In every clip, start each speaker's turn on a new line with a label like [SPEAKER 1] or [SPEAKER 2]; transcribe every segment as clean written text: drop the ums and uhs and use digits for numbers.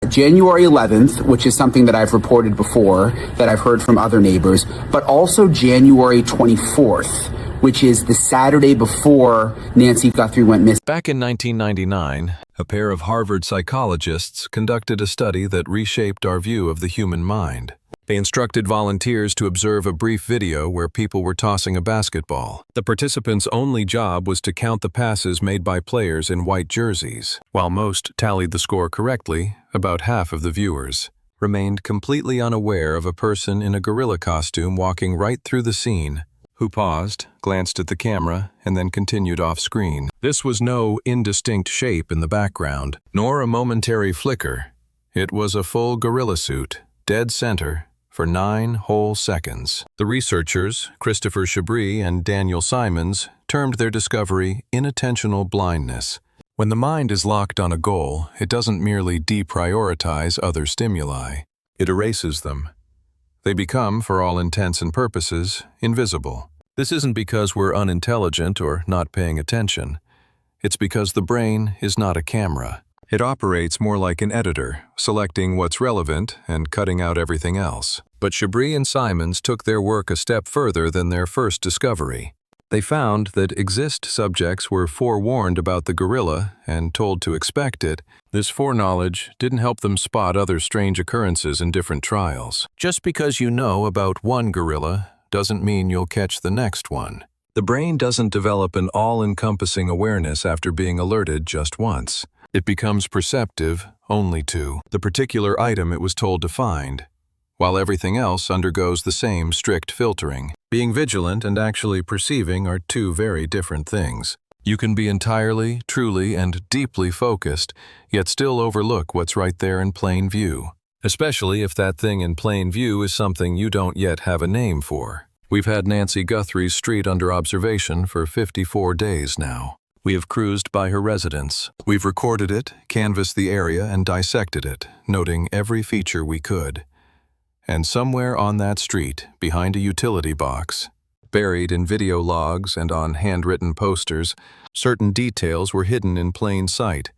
[SPEAKER 1] January 11th, which is something that I've reported before, that I've heard from other neighbors, but also January 24th, which is the Saturday before Nancy Guthrie went missing.
[SPEAKER 2] Back in 1999, a pair of Harvard psychologists conducted a study that reshaped our view of the human mind. They instructed volunteers to observe a brief video where people were tossing a basketball. The participants' only job was to count the passes made by players in white jerseys. While most tallied the score correctly, about half of the viewers remained completely unaware of a person in a gorilla costume walking right through the scene, who paused, glanced at the camera, and then continued off-screen. This was no indistinct shape in the background, nor a momentary flicker. It was a full gorilla suit, dead center, for 9 whole seconds. The researchers, Christopher Chabris and Daniel Simons, termed their discovery inattentional blindness. When the mind is locked on a goal, it doesn't merely deprioritize other stimuli. It erases them. They become, for all intents and purposes, invisible. This isn't because we're unintelligent or not paying attention. It's because the brain is not a camera. It operates more like an editor, selecting what's relevant and cutting out everything else. But Chabris and Simons took their work a step further than their first discovery. They found that exist subjects were forewarned about the gorilla and told to expect it. This foreknowledge didn't help them spot other strange occurrences in different trials. Just because you know about one gorilla doesn't mean you'll catch the next one. The brain doesn't develop an all-encompassing awareness after being alerted just once. It becomes perceptive only to the particular item it was told to find, while everything else undergoes the same strict filtering. Being vigilant and actually perceiving are two very different things. You can be entirely, truly, and deeply focused, yet still overlook what's right there in plain view, especially if that thing in plain view is something you don't yet have a name for. We've had Nancy Guthrie's street under observation for 54 days now. We have cruised by her residence. We've recorded it, canvassed the area, and dissected it, noting every feature we could. And somewhere on that street, behind a utility box, buried in video logs and on handwritten posters, certain details were hidden in plain sight,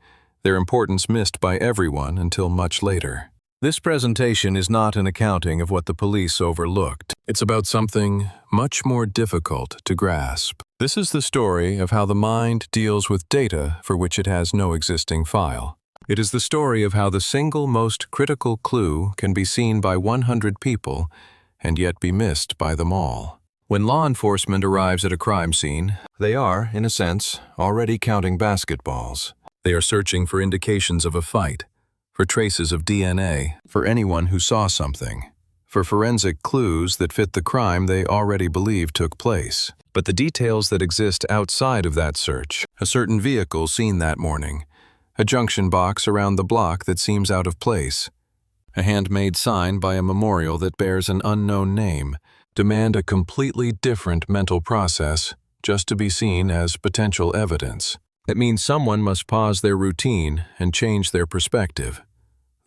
[SPEAKER 2] their importance missed by everyone until much later. This presentation is not an accounting of what the police overlooked. It's about something much more difficult to grasp. This is the story of how the mind deals with data for which it has no existing file. It is the story of how the single most critical clue can be seen by 100 people and yet be missed by them all. When law enforcement arrives at a crime scene, they are, in a sense, already counting basketballs. They are searching for indications of a fight, for traces of DNA, for anyone who saw something, for forensic clues that fit the crime they already believe took place. But the details that exist outside of that search, a certain vehicle seen that morning, a junction box around the block that seems out of place, a handmade sign by a memorial that bears an unknown name, demand a completely different mental process just to be seen as potential evidence. It means someone must pause their routine and change their perspective.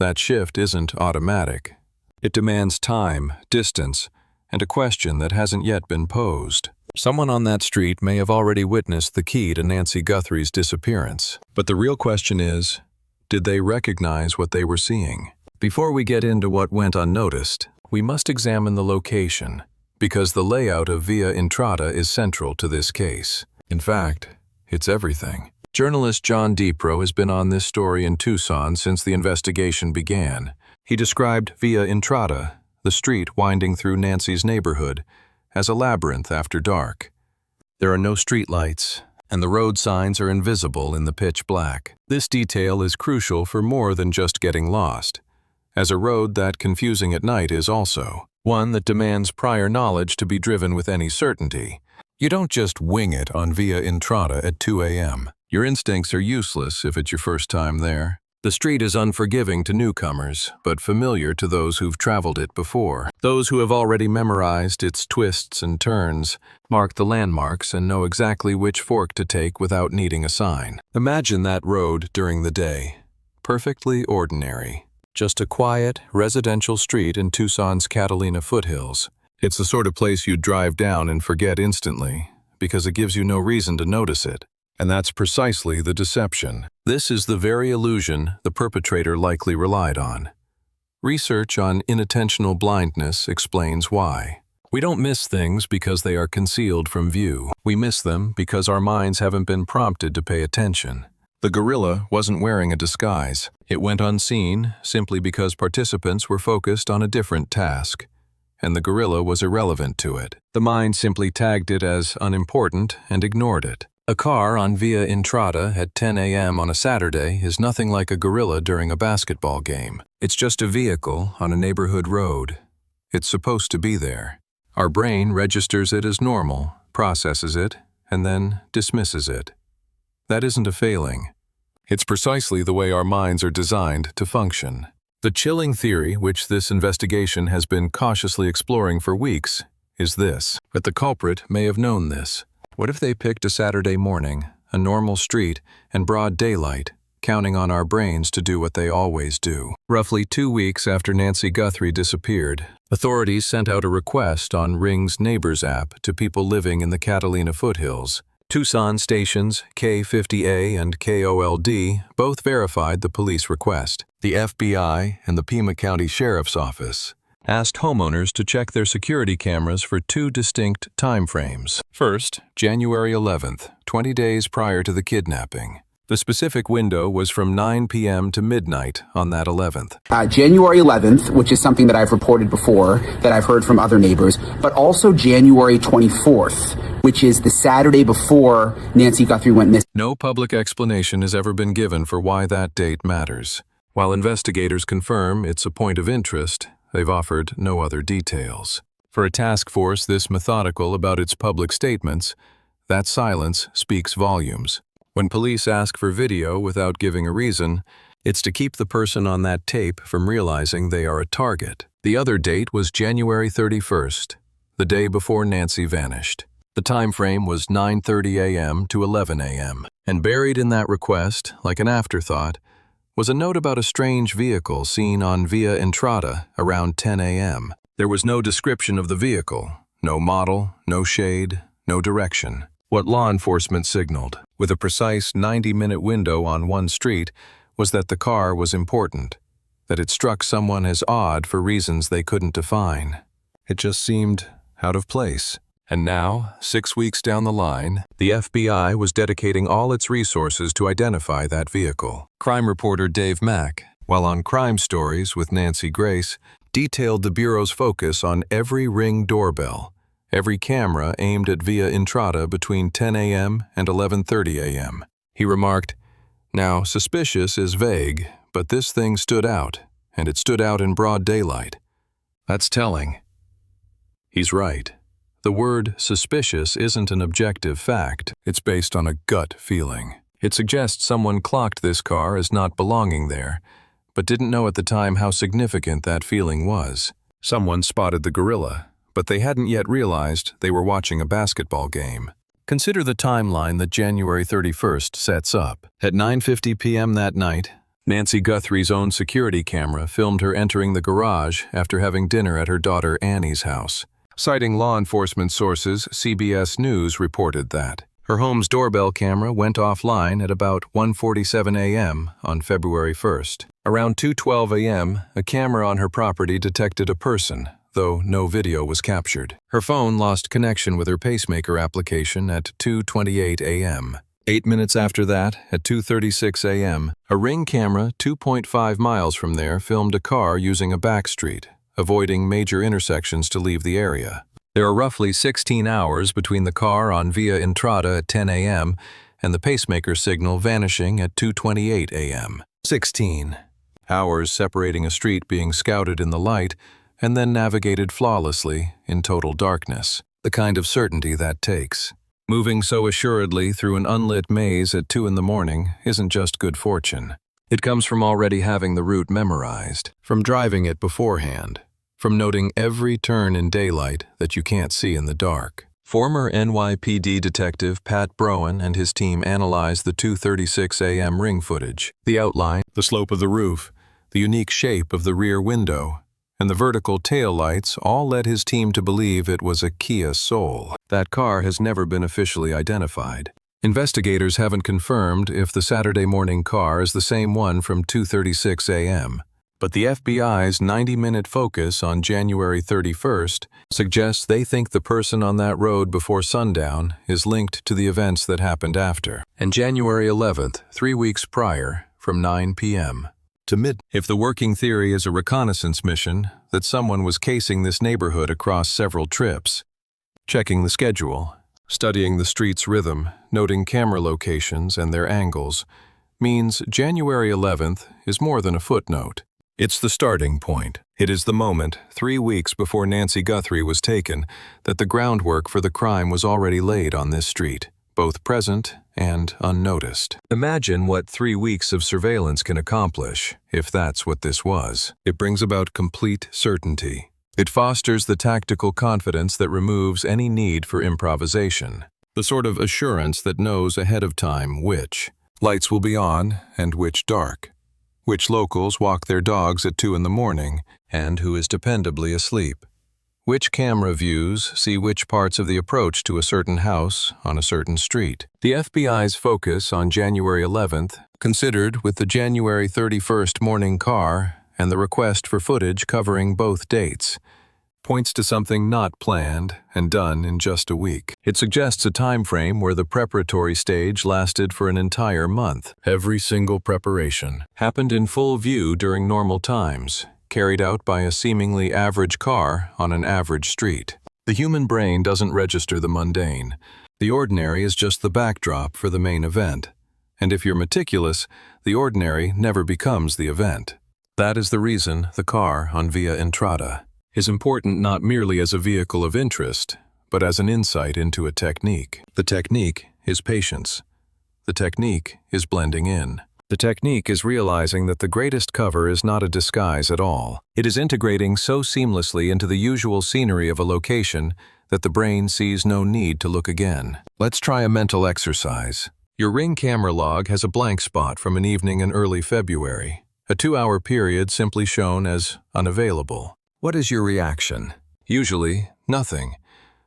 [SPEAKER 2] That shift isn't automatic. It demands time, distance, and a question that hasn't yet been posed. Someone on that street may have already witnessed the key to Nancy Guthrie's disappearance. But the real question is, did they recognize what they were seeing? Before we get into what went unnoticed, we must examine the location, because the layout of Via Entrata is central to this case. In fact, it's everything. Journalist John DiPro has been on this story in Tucson since the investigation began. He described Via Entrata, the street winding through Nancy's neighborhood, as a labyrinth after dark. There are no streetlights, and the road signs are invisible in the pitch black. This detail is crucial for more than just getting lost, as a road that confusing at night is also one that demands prior knowledge to be driven with any certainty. You don't just wing it on Via Entrata at 2 a.m. Your instincts are useless if it's your first time there. The street is unforgiving to newcomers, but familiar to those who've traveled it before. Those who have already memorized its twists and turns, mark the landmarks, and know exactly which fork to take without needing a sign. Imagine that road during the day. Perfectly ordinary. Just a quiet, residential street in Tucson's Catalina foothills. It's the sort of place you'd drive down and forget instantly, because it gives you no reason to notice it. And that's precisely the deception. This is the very illusion the perpetrator likely relied on. Research on inattentional blindness explains why. We don't miss things because they are concealed from view. We miss them because our minds haven't been prompted to pay attention. The gorilla wasn't wearing a disguise. It went unseen simply because participants were focused on a different task, and the gorilla was irrelevant to it. The mind simply tagged it as unimportant and ignored it. A car on Via Entrada at 10 a.m. on a Saturday is nothing like a gorilla during a basketball game. It's just a vehicle on a neighborhood road. It's supposed to be there. Our brain registers it as normal, processes it, and then dismisses it. That isn't a failing. It's precisely the way our minds are designed to function. The chilling theory, which this investigation has been cautiously exploring for weeks, is this: that the culprit may have known this. What if they picked a Saturday morning, a normal street, and broad daylight, counting on our brains to do what they always do? Roughly 2 weeks after Nancy Guthrie disappeared, authorities sent out a request on Ring's Neighbors app to people living in the Catalina foothills. Tucson stations K50A and KOLD both verified the police request. The FBI and the Pima County Sheriff's Office asked homeowners to check their security cameras for 2 distinct time frames. First, January 11th, 20 days prior to the kidnapping. The specific window was from 9 p.m. to midnight on that 11th.
[SPEAKER 1] January 11th, which is something that I've reported before, that I've heard from other neighbors, but also January 24th, which is the Saturday before Nancy Guthrie went missing.
[SPEAKER 2] No public explanation has ever been given for why that date matters. While investigators confirm it's a point of interest, they've offered no other details. For a task force this methodical about its public statements, that silence speaks volumes. When police ask for video without giving a reason, it's to keep the person on that tape from realizing they are a target. The other date was January 31st, the day before Nancy vanished. The time frame was 9:30 a.m. to 11 a.m. And buried in that request, like an afterthought, was a note about a strange vehicle seen on Via Entrada around 10 a.m. There was no description of the vehicle, no model, no shade, no direction. What law enforcement signaled, with a precise 90-minute window on one street, was that the car was important, that it struck someone as odd for reasons they couldn't define. It just seemed out of place. And now, 6 weeks down the line, the FBI was dedicating all its resources to identify that vehicle. Crime reporter Dave Mack, while on Crime Stories with Nancy Grace, detailed the Bureau's focus on every Ring doorbell, every camera aimed at Via Entrada between 10 a.m. and 11:30 a.m. He remarked, "Now, suspicious is vague, but this thing stood out, and it stood out in broad daylight. That's telling." He's right. The word suspicious isn't an objective fact. It's based on a gut feeling. It suggests someone clocked this car as not belonging there, but didn't know at the time how significant that feeling was. Someone spotted the gorilla, but they hadn't yet realized they were watching a basketball game. Consider the timeline that January 31st sets up. At 9:50 p.m. that night, Nancy Guthrie's own security camera filmed her entering the garage after having dinner at her daughter Annie's house. Citing law enforcement sources, CBS News reported that her home's doorbell camera went offline at about 1:47 a.m. on February 1st. Around 2:12 a.m., a camera on her property detected a person, though no video was captured. Her phone lost connection with her pacemaker application at 2:28 a.m. 8 minutes after that, at 2:36 a.m., a Ring camera 2.5 miles from there filmed a car using a back street, avoiding major intersections to leave the area. There are roughly 16 hours between the car on Via Entrada at 10 a.m. and the pacemaker signal vanishing at 2:28 a.m. 16 hours separating a street being scouted in the light and then navigated flawlessly in total darkness. The kind of certainty that takes. Moving so assuredly through an unlit maze at 2 in the morning isn't just good fortune. It comes from already having the route memorized, from driving it beforehand, from noting every turn in daylight that you can't see in the dark. Former NYPD detective Pat Browen and his team analyzed the 2:36 a.m. Ring footage. The outline, the slope of the roof, the unique shape of the rear window, and the vertical tail lights all led his team to believe it was a Kia Soul. That car has never been officially identified. Investigators haven't confirmed if the Saturday morning car is the same one from 2:36 a.m., but the FBI's 90-minute focus on January 31st suggests they think the person on that road before sundown is linked to the events that happened after. And January 11th, 3 weeks prior, from 9 p.m. to midnight. If the working theory is a reconnaissance mission, that someone was casing this neighborhood across several trips, checking the schedule, studying the street's rhythm, noting camera locations and their angles, means January 11th is more than a footnote. It's the starting point. It is the moment, 3 weeks before Nancy Guthrie was taken, that the groundwork for the crime was already laid on this street, both present and unnoticed. Imagine what 3 weeks of surveillance can accomplish, if that's what this was. It brings about complete certainty. It fosters the tactical confidence that removes any need for improvisation, the sort of assurance that knows ahead of time which lights will be on and which dark, which locals walk their dogs at 2 in the morning and who is dependably asleep, which camera views see which parts of the approach to a certain house on a certain street. The FBI's focus on January 11th, considered with the January 31st morning car and the request for footage covering both dates, points to something not planned and done in just a week. It suggests a time frame where the preparatory stage lasted for an entire month. Every single preparation happened in full view during normal times, carried out by a seemingly average car on an average street. The human brain doesn't register the mundane. The ordinary is just the backdrop for the main event. And if you're meticulous, the ordinary never becomes the event. That is the reason the car on Via Entrada is important not merely as a vehicle of interest, but as an insight into a technique. The technique is patience. The technique is blending in. The technique is realizing that the greatest cover is not a disguise at all. It is integrating so seamlessly into the usual scenery of a location that the brain sees no need to look again. Let's try a mental exercise. Your Ring camera log has a blank spot from an evening in early February, a 2-hour period simply shown as unavailable. What is your reaction? Usually, nothing.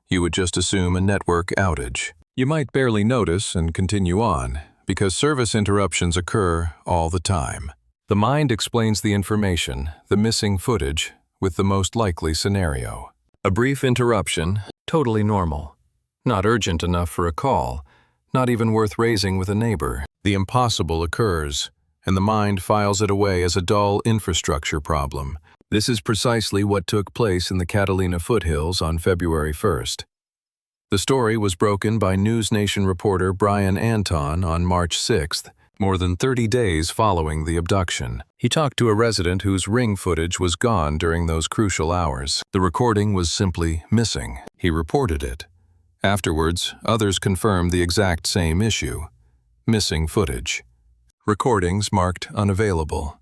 [SPEAKER 2] You would just assume a network outage. You might barely notice and continue on, because service interruptions occur all the time. The mind explains the information, the missing footage, with the most likely scenario. A brief interruption, totally normal. Not urgent enough for a call, not even worth raising with a neighbor. The impossible occurs, and the mind files it away as a dull infrastructure problem. This is precisely what took place in the Catalina foothills on February 1st. The story was broken by News Nation reporter Brian Anton on March 6th, more than 30 days following the abduction. He talked to a resident whose Ring footage was gone during those crucial hours. The recording was simply missing. He reported it. Afterwards, others confirmed the exact same issue: missing footage. Recordings marked unavailable.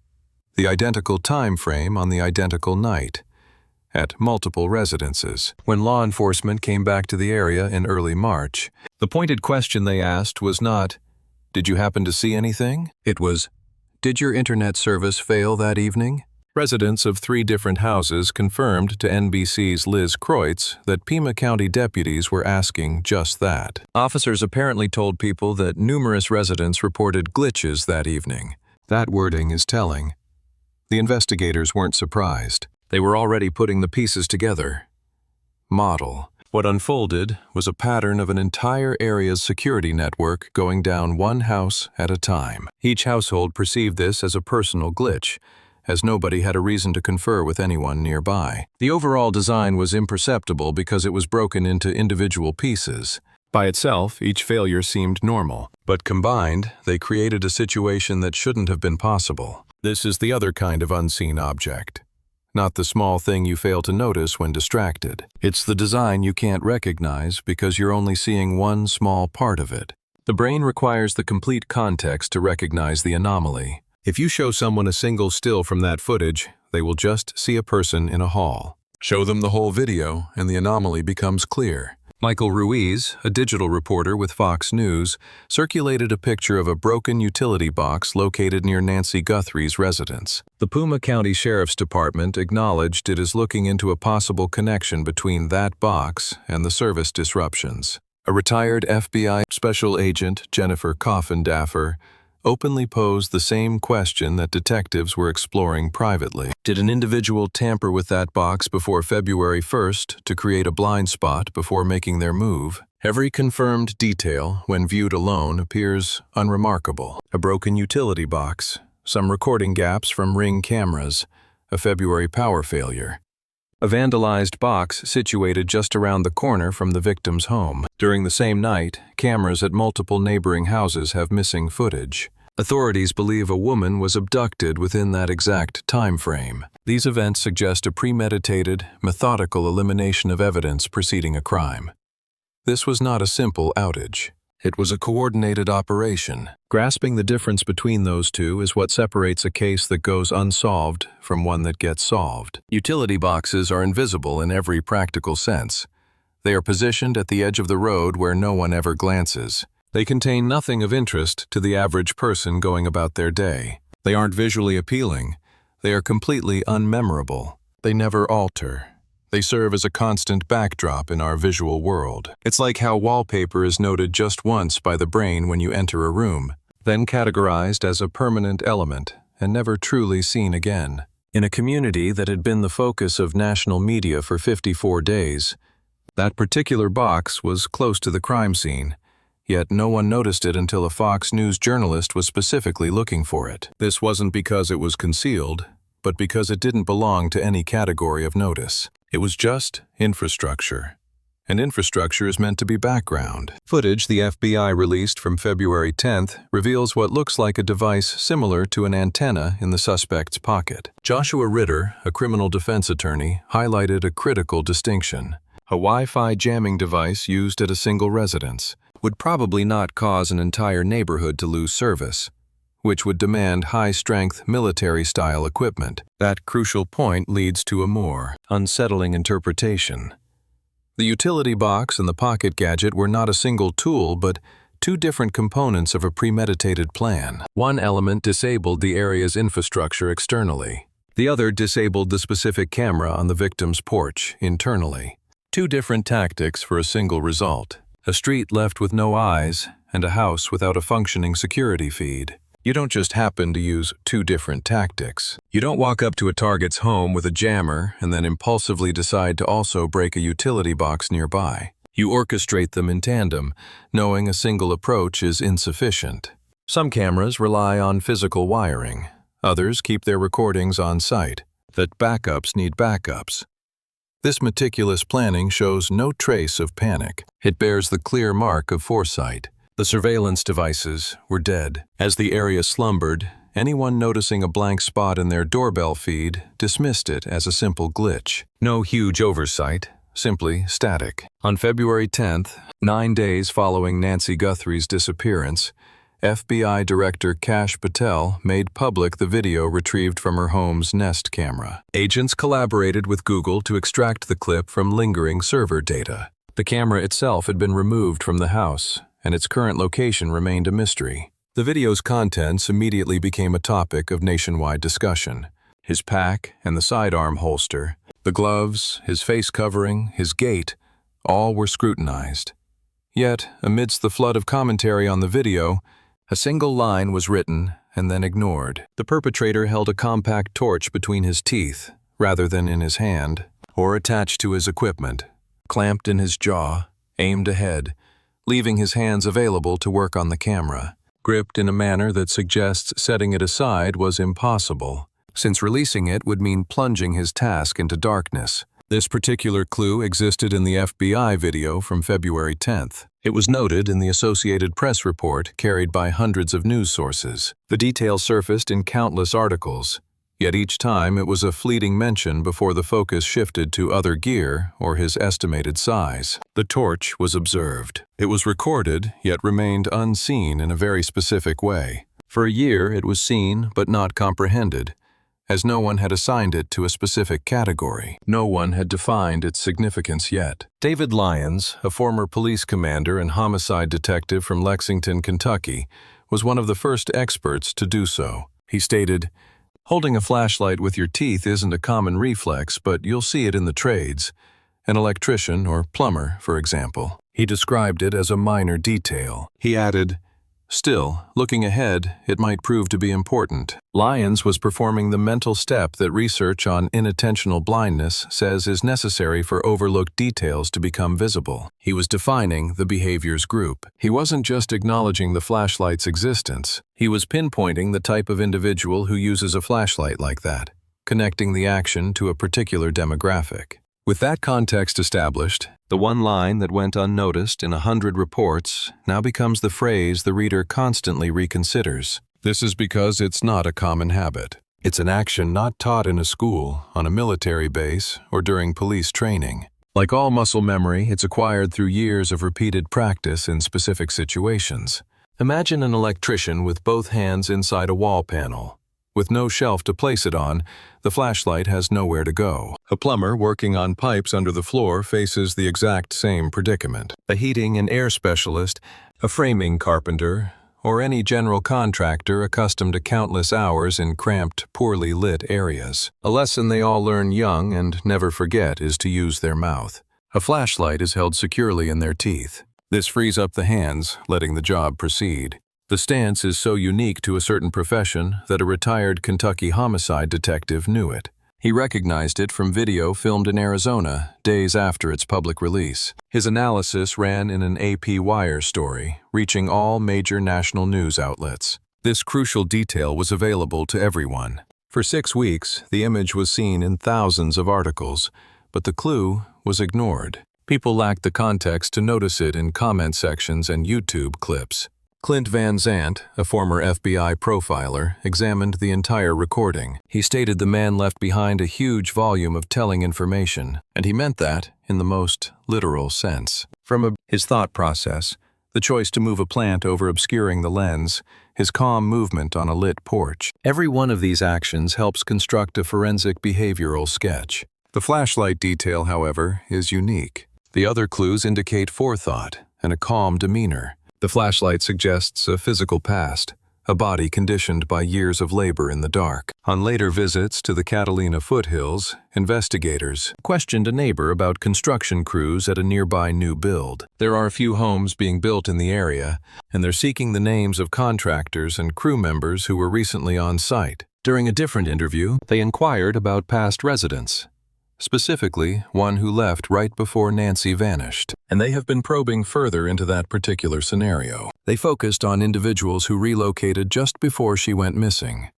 [SPEAKER 2] The identical time frame on the identical night, at multiple residences. When law enforcement came back to the area in early March, the pointed question they asked was not, "Did you happen to see anything?" It was, "Did your internet service fail that evening?" Residents of 3 different houses confirmed to NBC's Liz Kreutz that Pima County deputies were asking just that. Officers apparently told people that numerous residents reported glitches that evening. That wording is telling. The investigators weren't surprised. They were already putting the pieces together. Model. What unfolded was a pattern of an entire area's security network going down one house at a time. Each household perceived this as a personal glitch, as nobody had a reason to confer with anyone nearby. The overall design was imperceptible because it was broken into individual pieces. By itself, each failure seemed normal, but combined, they created a situation that shouldn't have been possible. This is the other kind of unseen object. Not the small thing you fail to notice when distracted. It's the design you can't recognize because you're only seeing one small part of it. The brain requires the complete context to recognize the anomaly. If you show someone a single still from that footage, they will just see a person in a hall. Show them the whole video, and the anomaly becomes clear. Michael Ruiz, a digital reporter with Fox News, circulated a picture of a broken utility box located near Nancy Guthrie's residence. The Pima County Sheriff's Department acknowledged it is looking into a possible connection between that box and the service disruptions. A retired FBI special agent, Jennifer Kidnapper, openly posed the same question that detectives were exploring privately. Did an individual tamper with that box before February 1st to create a blind spot before making their move? Every confirmed detail, when viewed alone, appears unremarkable. A broken utility box, some recording gaps from Ring cameras, a February power failure. A vandalized box situated just around the corner from the victim's home. During the same night, cameras at multiple neighboring houses have missing footage. Authorities believe a woman was abducted within that exact time frame. These events suggest a premeditated, methodical elimination of evidence preceding a crime. This was not a simple outage. It was a coordinated operation. Grasping the difference between those two is what separates a case that goes unsolved from one that gets solved. Utility boxes are invisible in every practical sense. They are positioned at the edge of the road where no one ever glances. They contain nothing of interest to the average person going about their day. They aren't visually appealing. They are completely unmemorable. They never alter. They serve as a constant backdrop in our visual world. It's like how wallpaper is noted just once by the brain when you enter a room, then categorized as a permanent element and never truly seen again. In a community that had been the focus of national media for 54 days, that particular box was close to the crime scene, yet no one noticed it until a Fox News journalist was specifically looking for it. This wasn't because it was concealed, but because it didn't belong to any category of notice. It was just infrastructure. And infrastructure is meant to be background. Footage the FBI released from February 10th reveals what looks like a device similar to an antenna in the suspect's pocket. Joshua Ritter, a criminal defense attorney, highlighted a critical distinction. A Wi-Fi jamming device used at a single residence would probably not cause an entire neighborhood to lose service, which would demand high-strength military-style equipment. That crucial point leads to a more unsettling interpretation. The utility box and the pocket gadget were not a single tool, but two different components of a premeditated plan. One element disabled the area's infrastructure externally. The other disabled the specific camera on the victim's porch internally. Two different tactics for a single result. A street left with no eyes and a house without a functioning security feed. You don't just happen to use two different tactics. You don't walk up to a target's home with a jammer and then impulsively decide to also break a utility box nearby. You orchestrate them in tandem, knowing a single approach is insufficient. Some cameras rely on physical wiring. Others keep their recordings on site. That backups need backups. This meticulous planning shows no trace of panic. It bears the clear mark of foresight. The surveillance devices were dead. As the area slumbered, anyone noticing a blank spot in their doorbell feed dismissed it as a simple glitch. No huge oversight, simply static. On February 10th, 9 days following Nancy Guthrie's disappearance, FBI Director Kash Patel made public the video retrieved from her home's Nest camera. Agents collaborated with Google to extract the clip from lingering server data. The camera itself had been removed from the house, and its current location remained a mystery. The video's contents immediately became a topic of nationwide discussion. His pack and the sidearm holster, the gloves, his face covering, his gait, all were scrutinized. Yet, amidst the flood of commentary on the video, a single line was written and then ignored. The perpetrator held a compact torch between his teeth, rather than in his hand, or attached to his equipment, clamped in his jaw, aimed ahead, leaving his hands available to work on the camera, gripped in a manner that suggests setting it aside was impossible, since releasing it would mean plunging his task into darkness. This particular clue existed in the FBI video from February 10th. It was noted in the Associated Press report carried by hundreds of news sources. The details surfaced in countless articles, yet each time it was a fleeting mention before the focus shifted to other gear or his estimated size. The torch was observed. It was recorded, yet remained unseen in a very specific way. For a year it was seen but not comprehended, as no one had assigned it to a specific category. No one had defined its significance yet. David Lyons, a former police commander and homicide detective from Lexington, Kentucky, was one of the first experts to do so. He stated, "Holding a flashlight with your teeth isn't a common reflex, but you'll see it in the trades. An electrician or plumber, for example. He described it as a minor detail. He added, "Still, looking ahead, it might prove to be important." Lyons was performing the mental step that research on inattentional blindness says is necessary for overlooked details to become visible. He was defining the behaviors group. He wasn't just acknowledging the flashlight's existence. He was pinpointing the type of individual who uses a flashlight like that, connecting the action to a particular demographic. With that context established, the one line that went unnoticed in 100 reports now becomes the phrase the reader constantly reconsiders. This is because it's not a common habit. It's an action not taught in a school, on a military base, or during police training. Like all muscle memory, it's acquired through years of repeated practice in specific situations. Imagine an electrician with both hands inside a wall panel. With no shelf to place it on, the flashlight has nowhere to go. A plumber working on pipes under the floor faces the exact same predicament. A heating and air specialist, a framing carpenter, or any general contractor accustomed to countless hours in cramped, poorly lit areas. A lesson they all learn young and never forget is to use their mouth. A flashlight is held securely in their teeth. This frees up the hands, letting the job proceed. The stance is so unique to a certain profession that a retired Kentucky homicide detective knew it. He recognized it from video filmed in Arizona days after its public release. His analysis ran in an AP Wire story, reaching all major national news outlets. This crucial detail was available to everyone. For 6 weeks, the image was seen in thousands of articles, but the clue was ignored. People lacked the context to notice it in comment sections and YouTube clips. Clint Van Zandt, a former FBI profiler, examined the entire recording. He stated the man left behind a huge volume of telling information, and he meant that in the most literal sense. From his thought process, the choice to move a plant over obscuring the lens, his calm movement on a lit porch. Every one of these actions helps construct a forensic behavioral sketch. The flashlight detail, however, is unique. The other clues indicate forethought and a calm demeanor. The flashlight suggests a physical past, a body conditioned by years of labor in the dark. On later visits to the Catalina foothills, investigators questioned a neighbor about construction crews at a nearby new build. There are a few homes being built in the area, and they're seeking the names of contractors and crew members who were recently on site. During a different interview, they inquired about past residents, specifically one who left right before Nancy vanished, and they have been probing further into that particular scenario. They focused on individuals who relocated just before she went missing.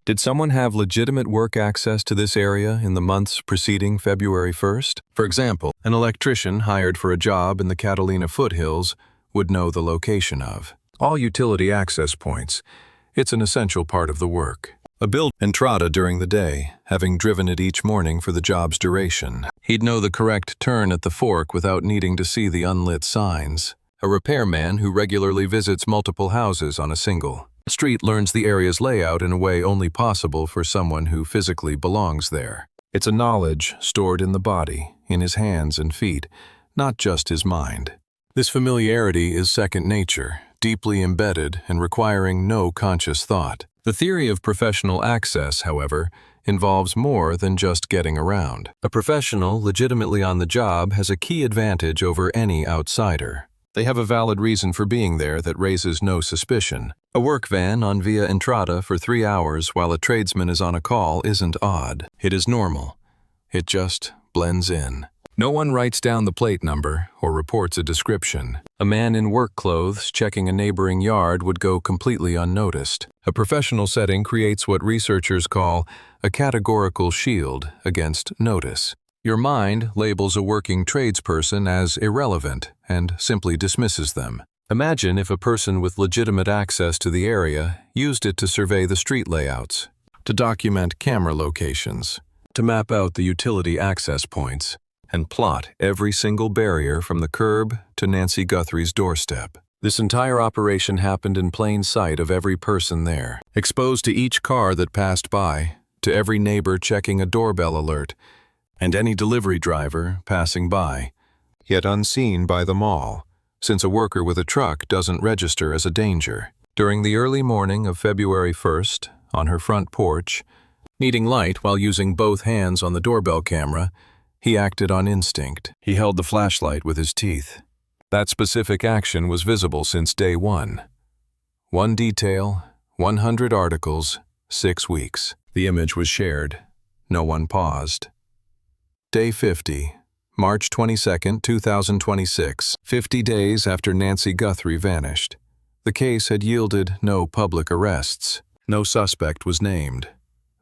[SPEAKER 2] Did someone have legitimate work access to this area in the months preceding February 1st? For example, an electrician hired for a job in the Catalina foothills would know the location of all utility access points. It's an essential part of the work. A build Entrada during the day, having driven it each morning for the job's duration. He'd know the correct turn at the fork without needing to see the unlit signs. A repairman who regularly visits multiple houses on a single street learns the area's layout in a way only possible for someone who physically belongs there. It's a knowledge stored in the body, in his hands and feet, not just his mind. This familiarity is second nature, deeply embedded and requiring no conscious thought. The theory of professional access, however, involves more than just getting around. A professional legitimately on the job has a key advantage over any outsider. They have a valid reason for being there that raises no suspicion. A work van on Via Entrada for 3 hours while a tradesman is on a call isn't odd. It is normal. It just blends in. No one writes down the plate number or reports a description. A man in work clothes checking a neighboring yard would go completely unnoticed. A professional setting creates what researchers call a categorical shield against notice. Your mind labels a working tradesperson as irrelevant and simply dismisses them. Imagine if a person with legitimate access to the area used it to survey the street layouts, to document camera locations, to map out the utility access points, and plot every single barrier from the curb to Nancy Guthrie's doorstep. This entire operation happened in plain sight of every person there, exposed to each car that passed by, to every neighbor checking a doorbell alert, and any delivery driver passing by, yet unseen by them all, since a worker with a truck doesn't register as a danger. During the early morning of February 1st, on her front porch, needing light while using both hands on the doorbell camera, he acted on instinct. He held the flashlight with his teeth. That specific action was visible since day 1. 1 detail, 100 articles, 6 weeks. The image was shared. No one paused. Day 50, March 22, 2026, 50 days after Nancy Guthrie vanished. The case had yielded no public arrests. No suspect was named.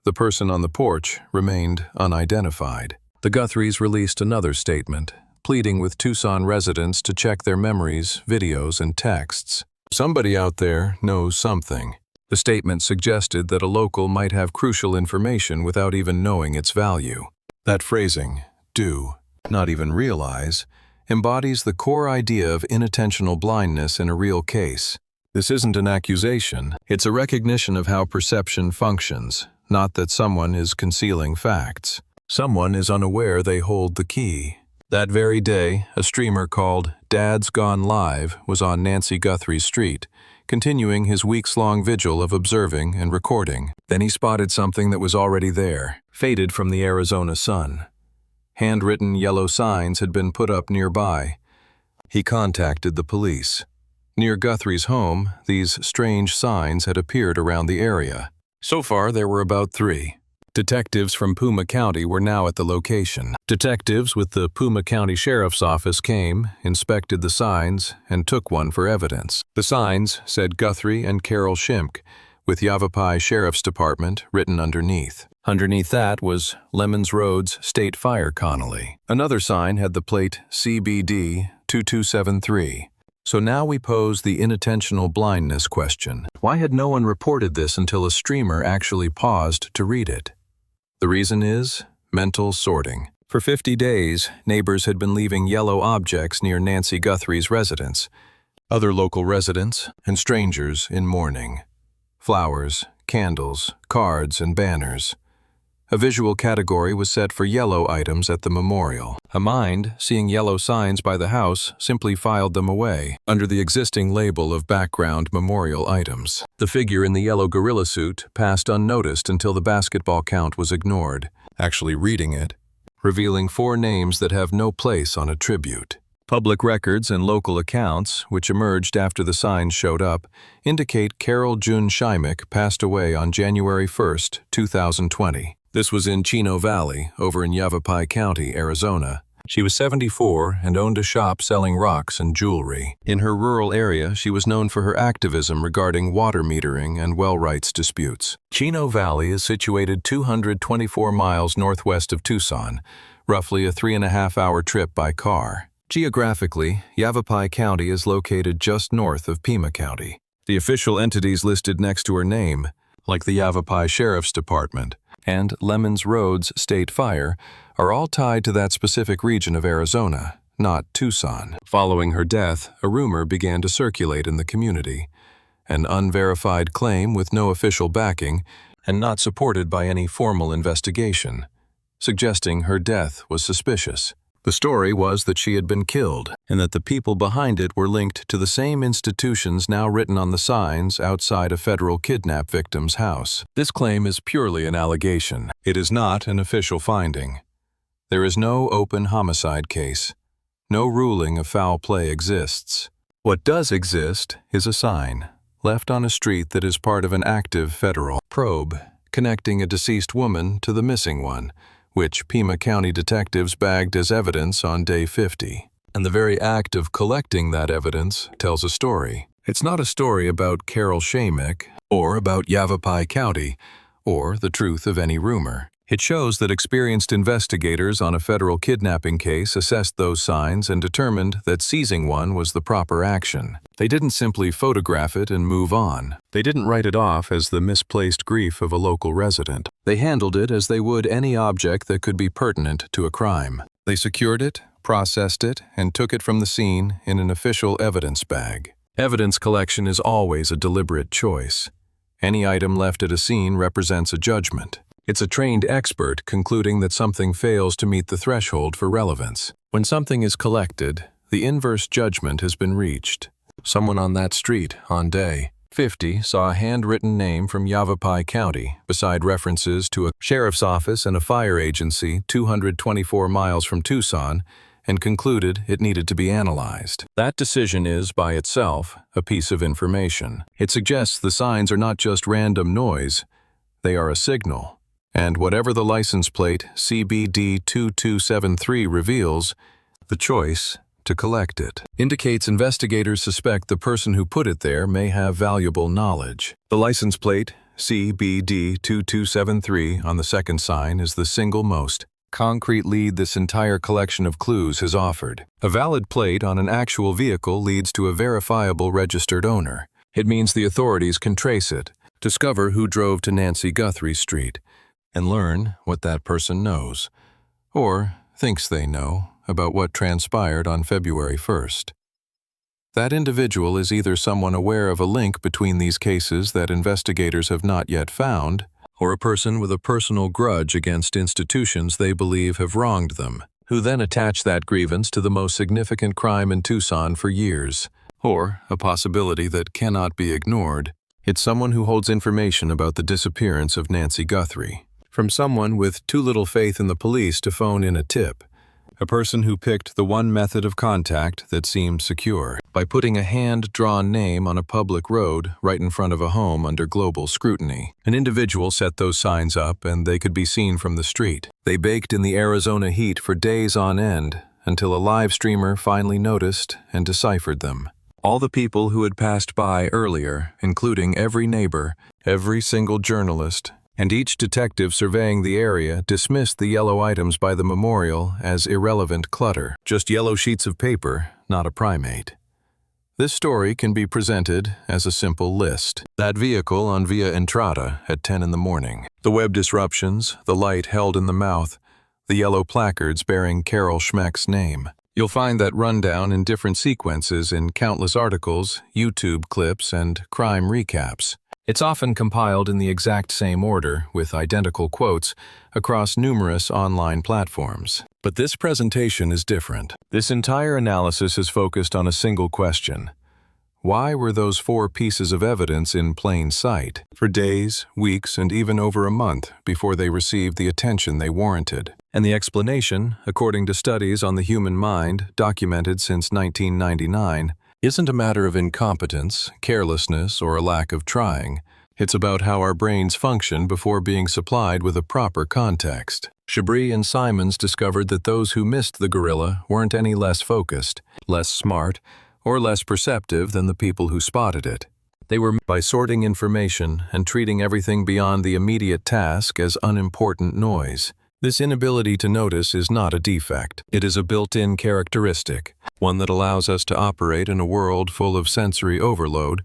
[SPEAKER 2] The person on the porch remained unidentified. The Guthries released another statement, pleading with Tucson residents to check their memories, videos, and texts. Somebody out there knows something. The statement suggested that a local might have crucial information without even knowing its value. That phrasing, do, not even realize, embodies the core idea of inattentional blindness in a real case. This isn't an accusation, it's a recognition of how perception functions, not that someone is concealing facts. Someone is unaware they hold the key. That very day, a streamer called Dad's Gone Live was on Nancy Guthrie's street, continuing his weeks-long vigil of observing and recording. Then he spotted something that was already there, faded from the Arizona sun. Handwritten yellow signs had been put up nearby. He contacted the police. Near Guthrie's home, these strange signs had appeared around the area. So far, there were about 3. Detectives from Puma County were now at the location. Detectives with the Puma County Sheriff's Office came, inspected the signs, and took one for evidence. The signs said Guthrie and Carol Shimk, with Yavapai Sheriff's Department written underneath. Underneath that was Lemons Road's State Fire Connolly. Another sign had the plate CBD 2273. So now we pose the inattentional blindness question. Why had no one reported this until a streamer actually paused to read it? The reason is mental sorting. For 50 days, neighbors had been leaving yellow objects near Nancy Guthrie's residence, other local residents, and strangers in mourning. Flowers, candles, cards, and banners. A visual category was set for yellow items at the memorial. A mind, seeing yellow signs by the house, simply filed them away, under the existing label of background memorial items. The figure in the yellow gorilla suit passed unnoticed until the basketball count was ignored, actually reading it, revealing 4 names that have no place on a tribute. Public records and local accounts, which emerged after the signs showed up, indicate Carol June Shymick passed away on January 1, 2020. This was in Chino Valley, over in Yavapai County, Arizona. She was 74 and owned a shop selling rocks and jewelry. In her rural area, she was known for her activism regarding water metering and well rights disputes. Chino Valley is situated 224 miles northwest of Tucson, roughly a 3.5-hour trip by car. Geographically, Yavapai County is located just north of Pima County. The official entities listed next to her name, like the Yavapai Sheriff's Department and Lemons Road's State Fire, are all tied to that specific region of Arizona, not Tucson. Following her death, a rumor began to circulate in the community. An unverified claim with no official backing and not supported by any formal investigation, suggesting her death was suspicious. The story was that she had been killed, and that the people behind it were linked to the same institutions now written on the signs outside a federal kidnap victim's house. This claim is purely an allegation. It is not an official finding. There is no open homicide case. No ruling of foul play exists. What does exist is a sign, left on a street that is part of an active federal probe, connecting a deceased woman to the missing one, which Pima County detectives bagged as evidence on day 50. And the very act of collecting that evidence tells a story. It's not a story about Carol Shymick, or about Yavapai County, or the truth of any rumor. It shows that experienced investigators on a federal kidnapping case assessed those signs and determined that seizing one was the proper action. They didn't simply photograph it and move on. They didn't write it off as the misplaced grief of a local resident. They handled it as they would any object that could be pertinent to a crime. They secured it, processed it, and took it from the scene in an official evidence bag. Evidence collection is always a deliberate choice. Any item left at a scene represents a judgment. It's a trained expert concluding that something fails to meet the threshold for relevance. When something is collected, the inverse judgment has been reached. Someone on that street, on day 50, saw a handwritten name from Yavapai County, beside references to a sheriff's office and a fire agency 224 miles from Tucson, and concluded it needed to be analyzed. That decision is, by itself, a piece of information. It suggests the signs are not just random noise, they are a signal. And whatever the license plate CBD2273 reveals, the choice to collect it indicates investigators suspect the person who put it there may have valuable knowledge. The license plate CBD2273 on the second sign is the single most concrete lead this entire collection of clues has offered. A valid plate on an actual vehicle leads to a verifiable registered owner. It means the authorities can trace it, discover who drove to Nancy Guthrie Street, and learn what that person knows, or thinks they know, about what transpired on February 1st. That individual is either someone aware of a link between these cases that investigators have not yet found, or a person with a personal grudge against institutions they believe have wronged them, who then attach that grievance to the most significant crime in Tucson for years. Or, a possibility that cannot be ignored, it's someone who holds information about the disappearance of Nancy Guthrie. From someone with too little faith in the police to phone in a tip. A person who picked the one method of contact that seemed secure, by putting a hand-drawn name on a public road right in front of a home under global scrutiny. An individual set those signs up and they could be seen from the street. They baked in the Arizona heat for days on end until a live streamer finally noticed and deciphered them. All the people who had passed by earlier, including every neighbor, every single journalist, and each detective surveying the area dismissed the yellow items by the memorial as irrelevant clutter. Just yellow sheets of paper, not a primate. This story can be presented as a simple list. That vehicle on Via Entrada at 10 in the morning. The web disruptions, the light held in the mouth, the yellow placards bearing Carol Schmeck's name. You'll find that rundown in different sequences in countless articles, YouTube clips, and crime recaps. It's often compiled in the exact same order, with identical quotes, across numerous online platforms. But this presentation is different. This entire analysis is focused on a single question. Why were those 4 pieces of evidence in plain sight for days, weeks, and even over a month before they received the attention they warranted? And the explanation, according to studies on the human mind documented since 1999, isn't a matter of incompetence, carelessness, or a lack of trying. It's about how our brains function before being supplied with a proper context. Chabris and Simons discovered that those who missed the gorilla weren't any less focused, less smart, or less perceptive than the people who spotted it. They were by sorting information and treating everything beyond the immediate task as unimportant noise. This inability to notice is not a defect. It is a built-in characteristic, one that allows us to operate in a world full of sensory overload,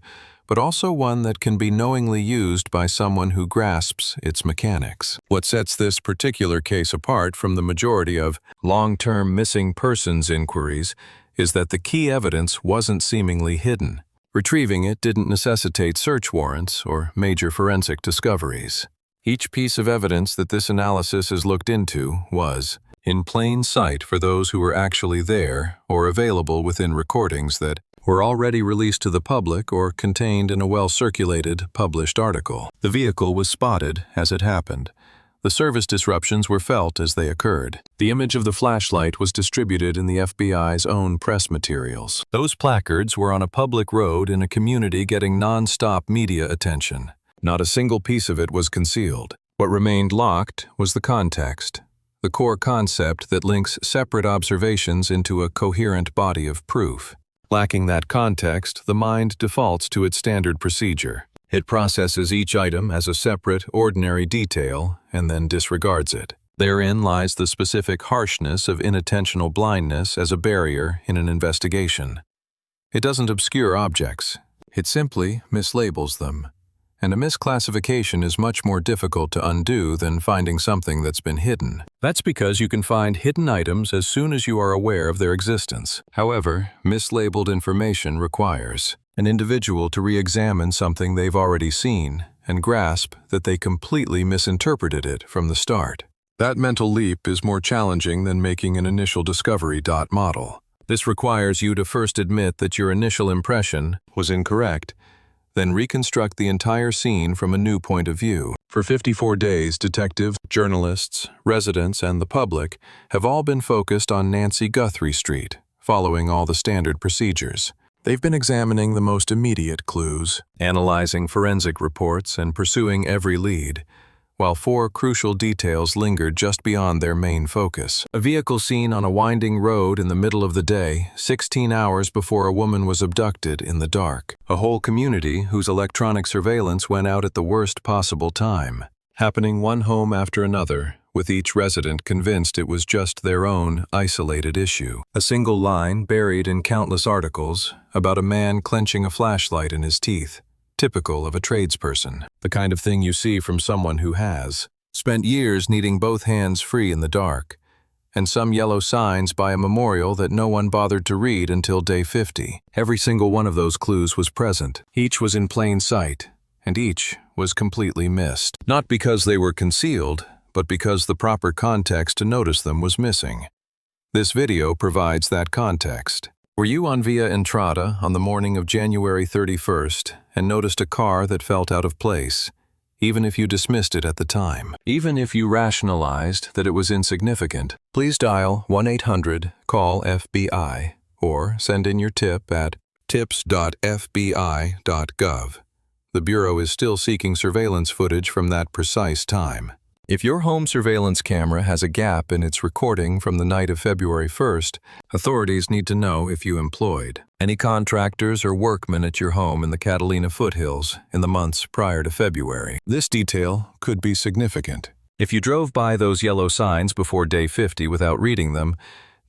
[SPEAKER 2] but also one that can be knowingly used by someone who grasps its mechanics. What sets this particular case apart from the majority of long-term missing persons inquiries is that the key evidence wasn't seemingly hidden. Retrieving it didn't necessitate search warrants or major forensic discoveries. Each piece of evidence that this analysis has looked into was in plain sight for those who were actually there or available within recordings that were already released to the public or contained in a well-circulated, published article. The vehicle was spotted as it happened. The service disruptions were felt as they occurred. The image of the flashlight was distributed in the FBI's own press materials. Those placards were on a public road in a community getting non-stop media attention. Not a single piece of it was concealed. What remained locked was the context, the core concept that links separate observations into a coherent body of proof. Lacking that context, the mind defaults to its standard procedure. It processes each item as a separate, ordinary detail and then disregards it. Therein lies the specific harshness of inattentional blindness as a barrier in an investigation. It doesn't obscure objects. It simply mislabels them. And a misclassification is much more difficult to undo than finding something that's been hidden. That's because you can find hidden items as soon as you are aware of their existence. However, mislabeled information requires an individual to re-examine something they've already seen and grasp that they completely misinterpreted it from the start. That mental leap is more challenging than making an initial discovery model. This requires you to first admit that your initial impression was incorrect, then reconstruct the entire scene from a new point of view. For 54 days, detectives, journalists, residents, and the public have all been focused on Nancy Guthrie Street, following all the standard procedures. They've been examining the most immediate clues, analyzing forensic reports, and pursuing every lead, while 4 crucial details lingered just beyond their main focus. A vehicle seen on a winding road in the middle of the day, 16 hours before a woman was abducted in the dark. A whole community whose electronic surveillance went out at the worst possible time, happening one home after another, with each resident convinced it was just their own isolated issue. A single line buried in countless articles about a man clenching a flashlight in his teeth, typical of a tradesperson, the kind of thing you see from someone who has spent years needing both hands free in the dark, and some yellow signs by a memorial that no one bothered to read until day 50. Every single one of those clues was present. Each was in plain sight, and each was completely missed. Not because they were concealed, but because the proper context to notice them was missing. This video provides that context. Were you on Via Entrada on the morning of January 31st and noticed a car that felt out of place, even if you dismissed it at the time? Even if you rationalized that it was insignificant, please dial 1-800-CALL-FBI or send in your tip at tips.fbi.gov. The Bureau is still seeking surveillance footage from that precise time. If your home surveillance camera has a gap in its recording from the night of February 1st, authorities need to know if you employed any contractors or workmen at your home in the Catalina foothills in the months prior to February. This detail could be significant. If you drove by those yellow signs before day 50 without reading them,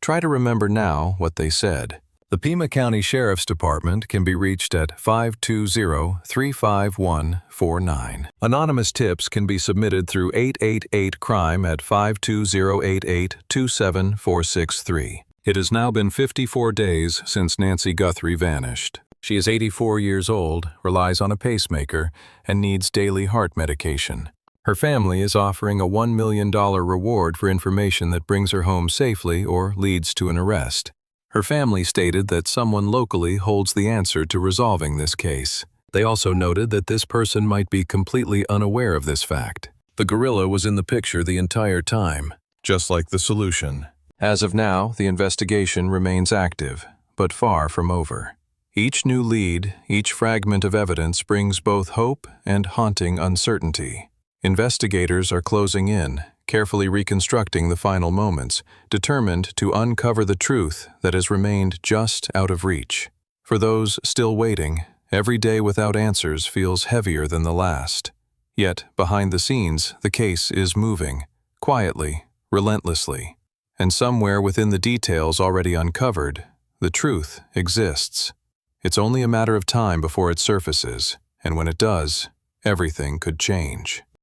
[SPEAKER 2] try to remember now what they said. The Pima County Sheriff's Department can be reached at 520-351-49. Anonymous tips can be submitted through 888-CRIME at 520-888-27463. It has now been 54 days since Nancy Guthrie vanished. She is 84 years old, relies on a pacemaker, and needs daily heart medication. Her family is offering a $1 million reward for information that brings her home safely or leads to an arrest. Her family stated that someone locally holds the answer to resolving this case. They also noted that this person might be completely unaware of this fact. The gorilla was in the picture the entire time, just like the solution. As of now, the investigation remains active, but far from over. Each new lead, each fragment of evidence brings both hope and haunting uncertainty. Investigators are closing in, carefully reconstructing the final moments, determined to uncover the truth that has remained just out of reach. For those still waiting, every day without answers feels heavier than the last. Yet, behind the scenes, the case is moving, quietly, relentlessly. And somewhere within the details already uncovered, the truth exists. It's only a matter of time before it surfaces, and when it does, everything could change.